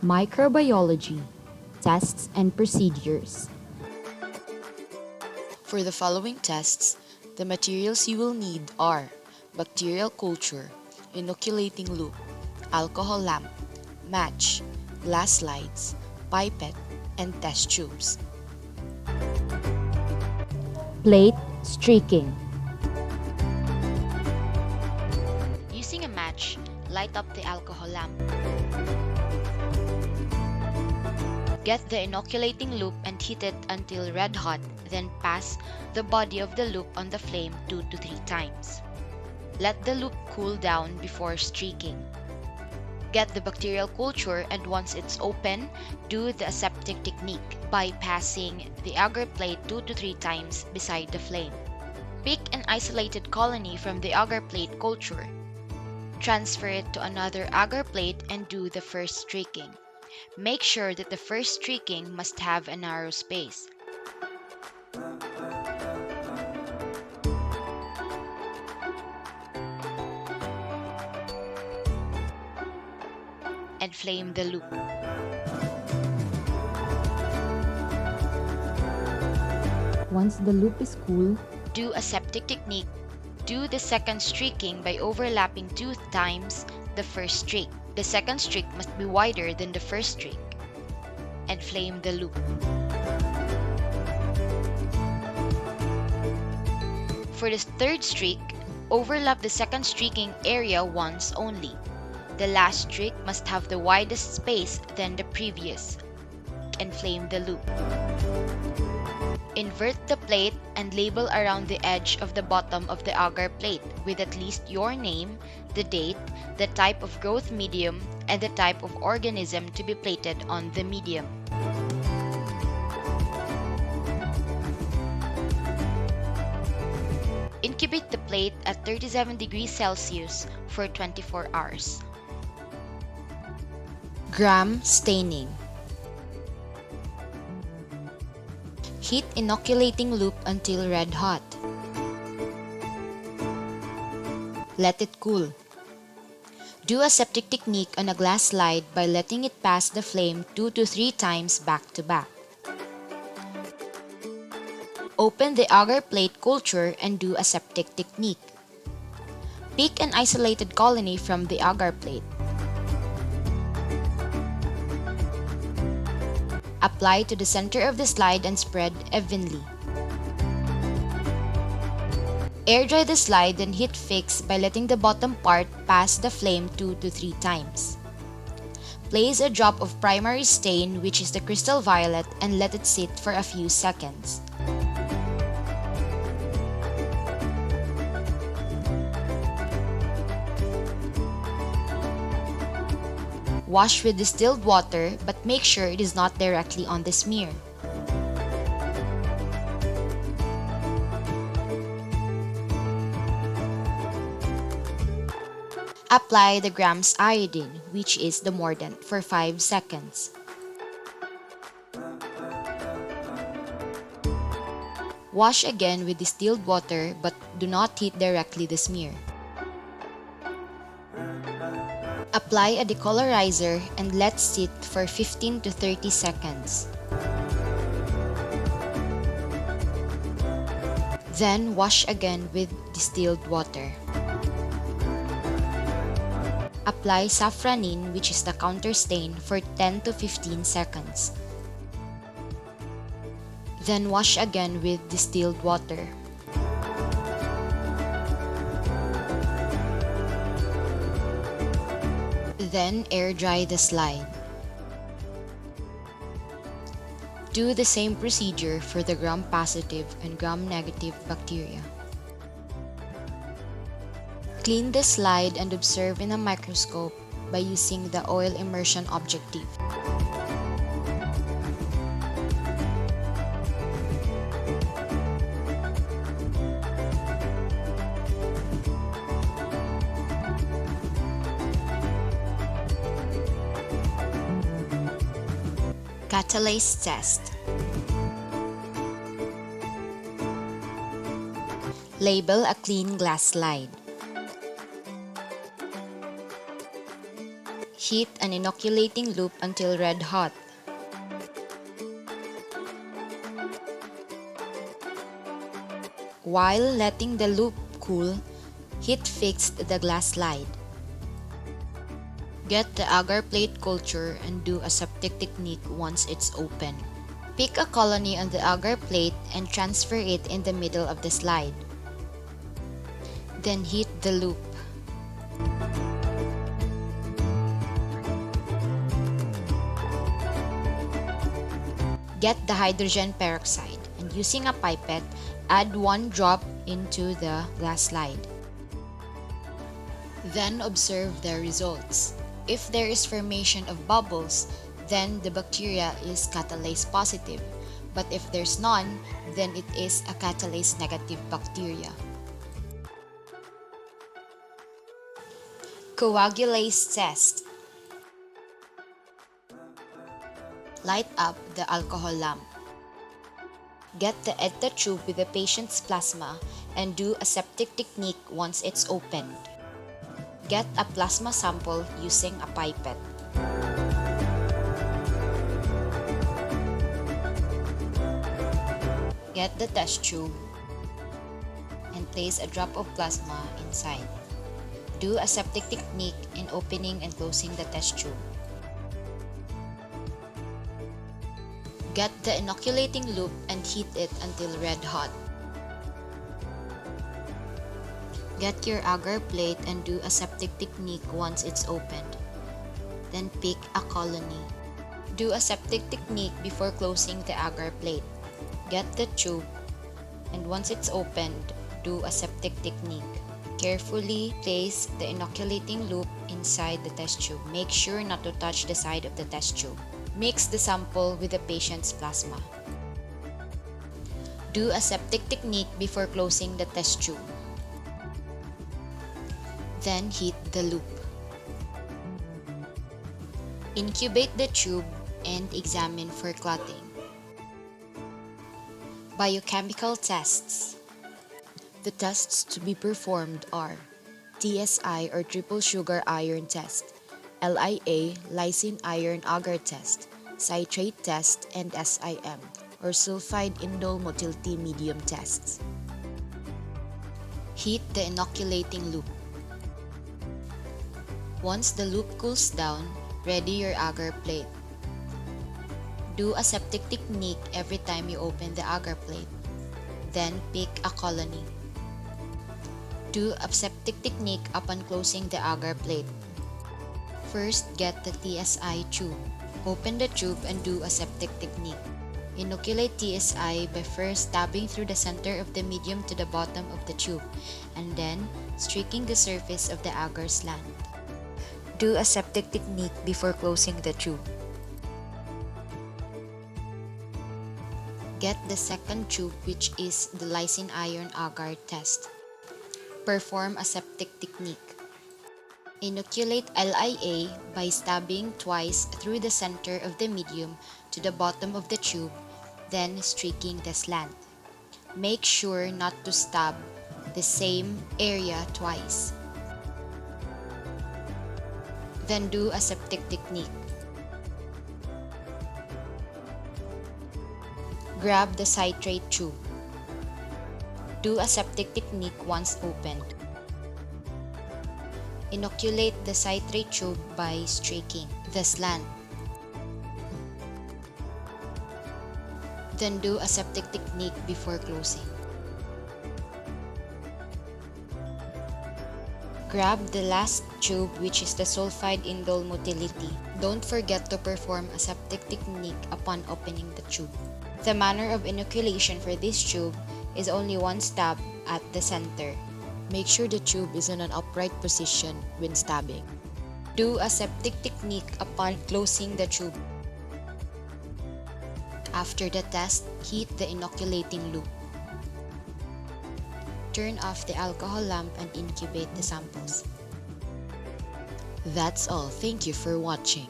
Microbiology, Tests and Procedures. For the following tests, the materials you will need are bacterial culture, inoculating loop, alcohol lamp, match, glass slides, pipette, and test tubes. Plate streaking. Using a match, light up the alcohol lamp. Get the inoculating loop and heat it until red hot, then pass the body of the loop on the flame 2 to 3 times. Let the loop cool down before streaking. Get the bacterial culture, and once it's open, do the aseptic technique by passing the agar plate 2 to 3 times beside the flame. Pick an isolated colony from the agar plate culture. Transfer it to another agar plate and do the first streaking. Make sure that the first streaking must have a narrow space. And flame the loop. Once the loop is cool, Do a septic technique. Do the second streaking by overlapping 2 times the first streak. The second streak must be wider than the first streak. And flame the loop. For the third streak, overlap the second streaking area once only. The last streak must have the widest space than the previous. And flame the loop. Invert the plate and label around the edge of the bottom of the agar plate with at least your name, the date, the type of growth medium, and the type of organism to be plated on the medium. Incubate the plate at 37 degrees Celsius for 24 hours. Gram staining. Heat inoculating loop until red hot. Let it cool. Do a septic technique on a glass slide by letting it pass the flame 2 to 3 times back to back. Open the agar plate culture and do a septic technique. Pick an isolated colony from the agar plate. Apply to the center of the slide and spread evenly. Air dry the slide and heat fix by letting the bottom part pass the flame 2 to 3 times. Place a drop of primary stain, which is the crystal violet, and let it sit for a few seconds. Wash with distilled water, but make sure it is not directly on the smear. Apply the grams iodine, which is the mordant, for 5 seconds. Wash again with distilled water, but do not heat directly the smear. Apply a decolorizer and let sit for 15 to 30 seconds. Then wash again with distilled water. Apply safranin, which is the counter stain, for 10 to 15 seconds. Then wash again with distilled water. Then air dry the slide. Do the same procedure for the gram-positive and gram-negative bacteria. Clean the slide and observe in a microscope by using the oil immersion objective. Catalase Test. Label a clean glass slide. Heat an inoculating loop until red hot. While letting the loop cool, heat fix the glass slide. Get the agar plate culture and do aseptic technique once it's open. Pick a colony on the agar plate and transfer it in the middle of the slide. Then heat the loop. Get the hydrogen peroxide and using a pipette, add 1 drop into the glass slide. Then observe the results. If there is formation of bubbles, then the bacteria is catalase positive. But if there's none, then it is a catalase negative bacteria. Coagulase Test. Light up the alcohol lamp. Get the ETA tube with the patient's plasma and do aseptic technique once it's opened. Get a plasma sample using a pipette. Get the test tube and place a drop of plasma inside. Do aseptic technique in opening and closing the test tube. Get the inoculating loop and heat it until red hot. Get your agar plate and do aseptic technique once it's opened. Then pick a colony. Do aseptic technique before closing the agar plate. Get the tube and once it's opened, do aseptic technique. Carefully place the inoculating loop inside the test tube. Make sure not to touch the side of the test tube. Mix the sample with the patient's plasma. Do aseptic technique before closing the test tube. Then heat the loop. Incubate the tube and examine for clotting. Biochemical tests. The tests to be performed are TSI or triple sugar iron test, LIA, lysine iron agar test, citrate test, and SIM or sulfide indole motility medium tests. Heat the inoculating loop. Once the loop cools down, ready your agar plate. Do aseptic technique every time you open the agar plate. Then pick a colony. Do aseptic technique upon closing the agar plate. First, get the TSI tube. Open the tube and do aseptic technique. Inoculate TSI by first stabbing through the center of the medium to the bottom of the tube and then streaking the surface of the agar slant. Do aseptic technique before closing the tube. Get the second tube, which is the lysine iron agar test. Perform aseptic technique. Inoculate LIA by stabbing twice through the center of the medium to the bottom of the tube, then streaking the slant. Make sure not to stab the same area twice. Then do aseptic technique. Grab the citrate tube. Do aseptic technique once opened. Inoculate the citrate tube by streaking the slant. Then do aseptic technique before closing. Grab the last tube, which is the sulfide indole motility. Don't forget to perform aseptic technique upon opening the tube. The manner of inoculation for this tube is only one stab at the center. Make sure the tube is in an upright position when stabbing. Do aseptic technique upon closing the tube. After the test, heat the inoculating loop. Turn off the alcohol lamp and incubate the samples. That's all. Thank you for watching.